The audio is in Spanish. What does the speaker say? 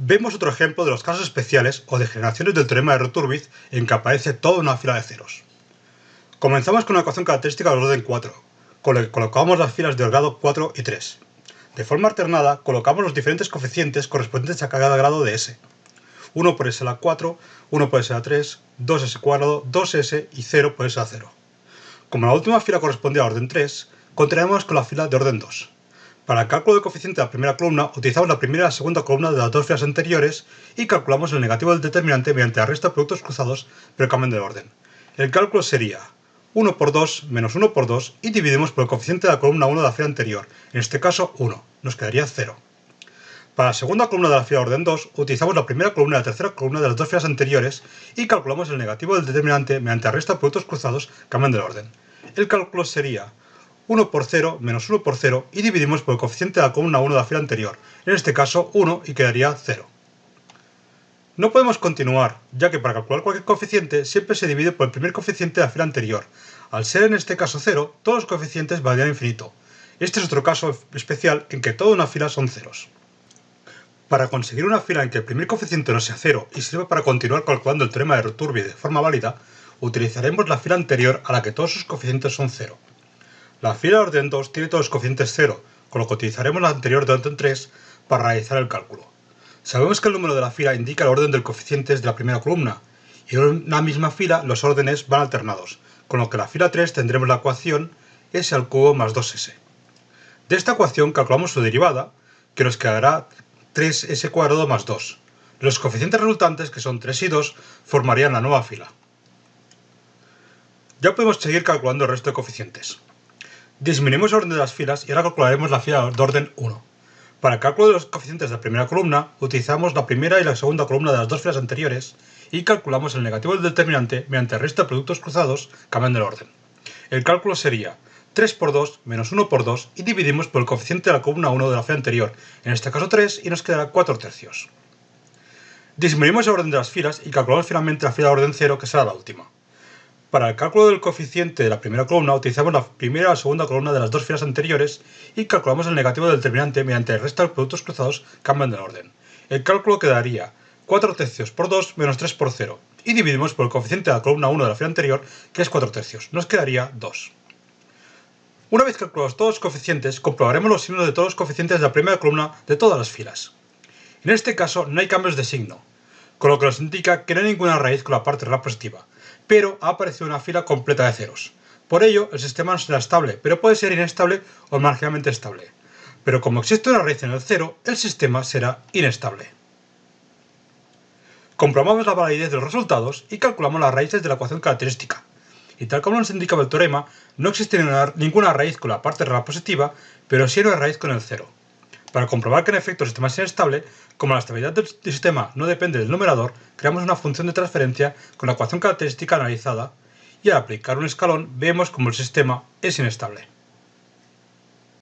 Vemos otro ejemplo de los casos especiales o degeneraciones del teorema de Roturbit en que aparece toda una fila de ceros. Comenzamos con una ecuación característica del orden 4, con la que colocamos las filas del grado 4 y 3. De forma alternada, colocamos los diferentes coeficientes correspondientes a cada grado de S. 1 por S a la 4, 1 por S a la 3, 2S cuadrado, 2S y 0 por S a la 0. Como la última fila correspondía al orden 3, continuaremos con la fila de orden 2. Para el cálculo del coeficiente de la primera columna, utilizamos la primera y la segunda columna de las dos filas anteriores y calculamos el negativo del determinante mediante la resta de productos cruzados, pero cambiando de orden. El cálculo sería 1 por 2 menos 1 por 2 y dividimos por el coeficiente de la columna 1 de la fila anterior, en este caso 1, nos quedaría 0. Para la segunda columna de la fila de orden 2, utilizamos la primera columna y la tercera columna de las dos filas anteriores y calculamos el negativo del determinante mediante la resta de productos cruzados, cambiando de orden. El cálculo sería 1 por 0 menos 1 por 0 y dividimos por el coeficiente de la columna 1 de la fila anterior, en este caso 1 y quedaría 0. No podemos continuar, ya que para calcular cualquier coeficiente siempre se divide por el primer coeficiente de la fila anterior. Al ser en este caso 0, todos los coeficientes valdrían infinito. Este es otro caso especial en que toda una fila son ceros. Para conseguir una fila en que el primer coeficiente no sea 0 y sirva para continuar calculando el teorema de Roturbit de forma válida, utilizaremos la fila anterior a la que todos sus coeficientes son 0. La fila de orden 2 tiene todos los coeficientes 0, con lo que utilizaremos la anterior de orden 3 para realizar el cálculo. Sabemos que el número de la fila indica el orden del coeficiente de la primera columna, y en una misma fila los órdenes van alternados, con lo que en la fila 3 tendremos la ecuación s al cubo más 2s. De esta ecuación calculamos su derivada, que nos quedará 3s cuadrado más 2. Los coeficientes resultantes, que son 3 y 2, formarían la nueva fila. Ya podemos seguir calculando el resto de coeficientes. Disminuimos el orden de las filas y ahora calcularemos la fila de orden 1. Para el cálculo de los coeficientes de la primera columna, utilizamos la primera y la segunda columna de las dos filas anteriores y calculamos el negativo del determinante mediante el resto de productos cruzados, cambiando el orden. El cálculo sería 3 por 2 menos 1 por 2 y dividimos por el coeficiente de la columna 1 de la fila anterior, en este caso 3, y nos quedará 4 tercios. Disminuimos el orden de las filas y calculamos finalmente la fila de orden 0, que será la última. Para el cálculo del coeficiente de la primera columna utilizamos la primera y la segunda columna de las dos filas anteriores y calculamos el negativo del determinante mediante el resto de productos cruzados, cambiando el orden. El cálculo quedaría 4 tercios por 2 menos 3 por 0 y dividimos por el coeficiente de la columna 1 de la fila anterior, que es 4 tercios. Nos quedaría 2. Una vez calculados todos los coeficientes, comprobaremos los signos de todos los coeficientes de la primera columna de todas las filas. En este caso no hay cambios de signo, con lo que nos indica que no hay ninguna raíz con la parte real positiva, pero ha aparecido una fila completa de ceros. Por ello, el sistema no será estable, pero puede ser inestable o marginalmente estable. Pero como existe una raíz en el 0, el sistema será inestable. Comprobamos la validez de los resultados y calculamos las raíces de la ecuación característica. Y tal como nos indicaba el teorema, no existe ninguna raíz con la parte real positiva, pero sí una raíz con el 0. Para comprobar que en efecto el sistema es inestable, como la estabilidad del sistema no depende del numerador, creamos una función de transferencia con la ecuación característica analizada y al aplicar un escalón vemos como el sistema es inestable.